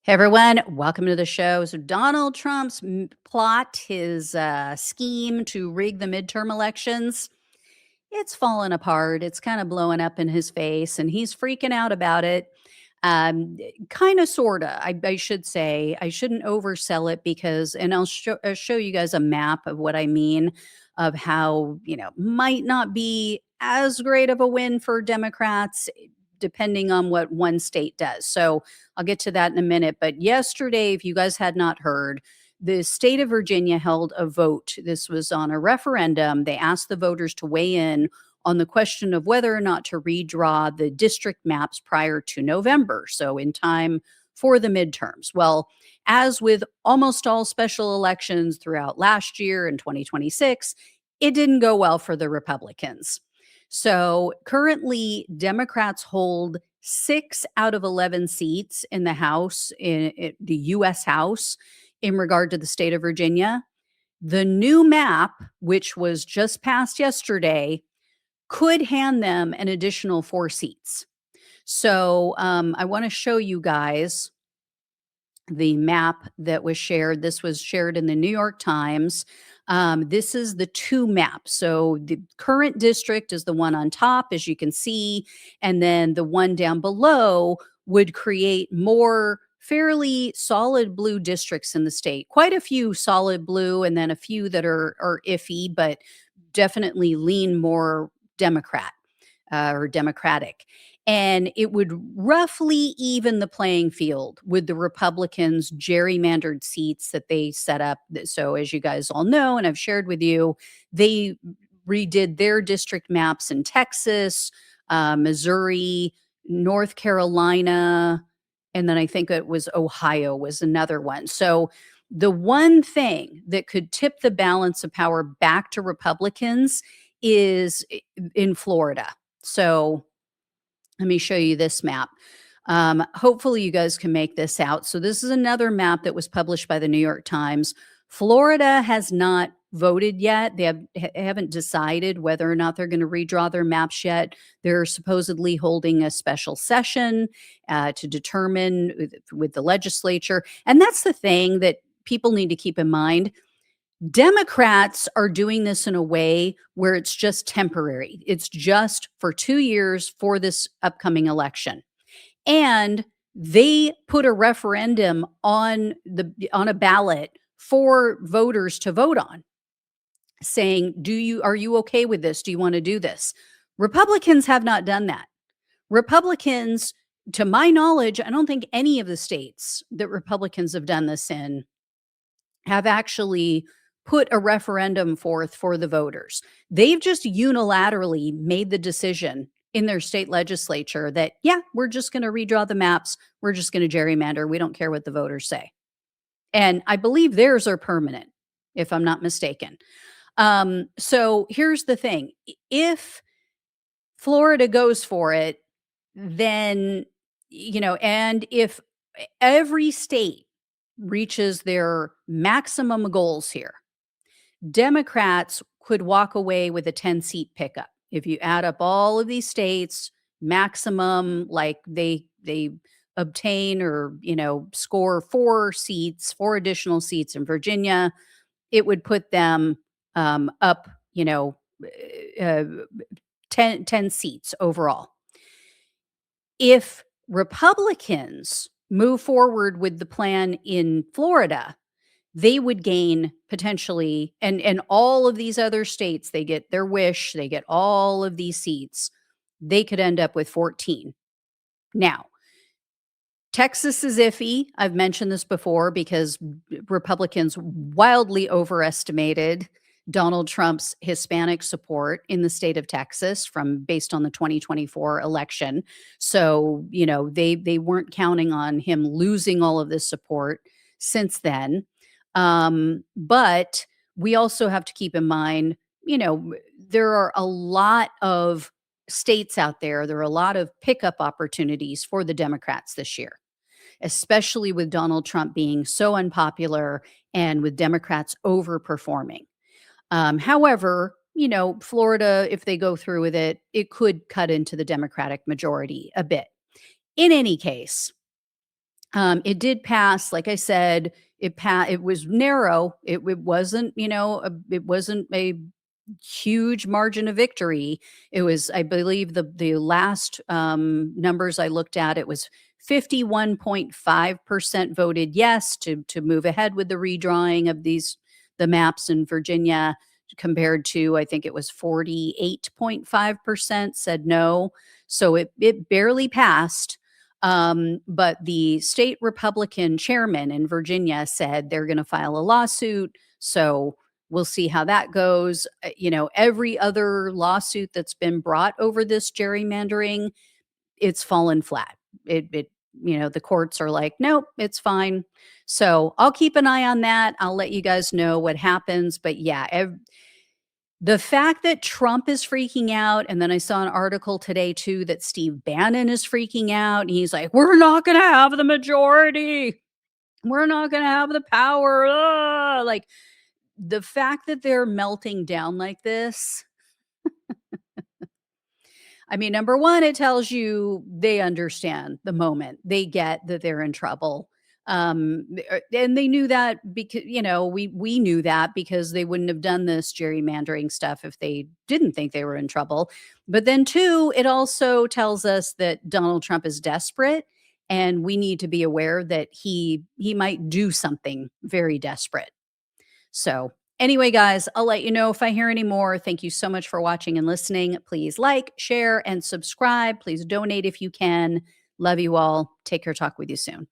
Hey everyone, welcome to the show. So Donald Trump's plot, his scheme to rig the midterm elections, it's falling apart. It's kind of blowing up in his face, and he's freaking out about it. Kind of, sorta. I should say. I shouldn't oversell it because, and I'll show you guys a map of what I mean, of how might not be as great of a win for Democrats, depending on what one state does. So I'll get to that in a minute. But yesterday, if you guys had not heard, the state of Virginia held a vote. This was on a referendum. They asked the voters to weigh in on the question of whether or not to redraw the district maps prior to November, so in time for the midterms. Well, as with almost all special elections throughout last year and 2026, it didn't go well for the Republicans. So currently, Democrats hold 6 out of 11 seats in the House, in the US House, in regard to the state of Virginia. The new map, which was just passed yesterday, could hand them an additional 4 seats. So I want to show you guys the map that was shared. This was shared in the New York Times. This is the 2 map. So the current district is the one on top, as you can see, and then the one down below would create more fairly solid blue districts in the state. Quite a few solid blue, and then a few that are iffy, but definitely lean more Democrat or Democratic. And it would roughly even the playing field with the Republicans' gerrymandered seats that they set up. So, as you guys all know, and I've shared with you, they redid their district maps in Texas, Missouri, North Carolina, and then I think it was Ohio was another one. So, the one thing that could tip the balance of power back to Republicans is in Florida. So let me show you this map. Hopefully, you guys can make this out. So this is another map that was published by the New York Times. Florida has not voted yet. They haven't decided whether or not they're going to redraw their maps yet. They're supposedly holding a special session to determine with the legislature. And that's the thing that people need to keep in mind. Democrats are doing this in a way where it's just temporary. It's just for 2 years for this upcoming election. And they put a referendum on a ballot for voters to vote on, saying, are you okay with this? Do you want to do this? Republicans have not done that. Republicans, to my knowledge, I don't think any of the states that Republicans have done this in have actually put a referendum forth for the voters. They've just unilaterally made the decision in their state legislature that, yeah, we're just going to redraw the maps. We're just going to gerrymander. We don't care what the voters say. And I believe theirs are permanent, if I'm not mistaken. So here's the thing. If Florida goes for it, then, and if every state reaches their maximum goals here, Democrats could walk away with a 10-seat pickup. If you add up all of these states, maximum, like they obtain or score 4 additional seats in Virginia, it would put them up, uh, 10 seats overall. If Republicans move forward with the plan in Florida, they would gain potentially, and all of these other states, they get their wish, they get all of these seats, they could end up with 14. Now, Texas is iffy. I've mentioned this before because Republicans wildly overestimated Donald Trump's Hispanic support in the state of Texas based on the 2024 election. So, they weren't counting on him losing all of this support since then. But we also have to keep in mind, there are a lot of states out there. There are a lot of pickup opportunities for the Democrats this year, especially with Donald Trump being so unpopular and with Democrats overperforming. However, Florida, if they go through with it, it could cut into the Democratic majority a bit. In any case, It did pass, like I said, it was narrow. It wasn't, it wasn't a huge margin of victory. It was, I believe, the last numbers I looked at, it was 51.5% voted yes to move ahead with the redrawing of the maps in Virginia, compared to, I think it was 48.5% said no. So it barely passed. But the state Republican chairman in Virginia said they're going to file a lawsuit. So we'll see how that goes. Every other lawsuit that's been brought over this gerrymandering, it's fallen flat. The courts are like, nope, it's fine. So I'll keep an eye on that. I'll let you guys know what happens. But yeah, the fact that Trump is freaking out, and then I saw an article today too that Steve Bannon is freaking out, and he's like, "We're not gonna have the majority. We're not gonna have the power." Like, the fact that they're melting down like this, I mean, number one, it tells you they understand the moment. They get that they're in trouble. And they knew that because, we knew that because they wouldn't have done this gerrymandering stuff if they didn't think they were in trouble. But then, two, it also tells us that Donald Trump is desperate, and we need to be aware that he might do something very desperate. So, anyway, guys, I'll let you know if I hear any more. Thank you so much for watching and listening. Please like, share, and subscribe. Please donate if you can. Love you all. Take care. Talk with you soon.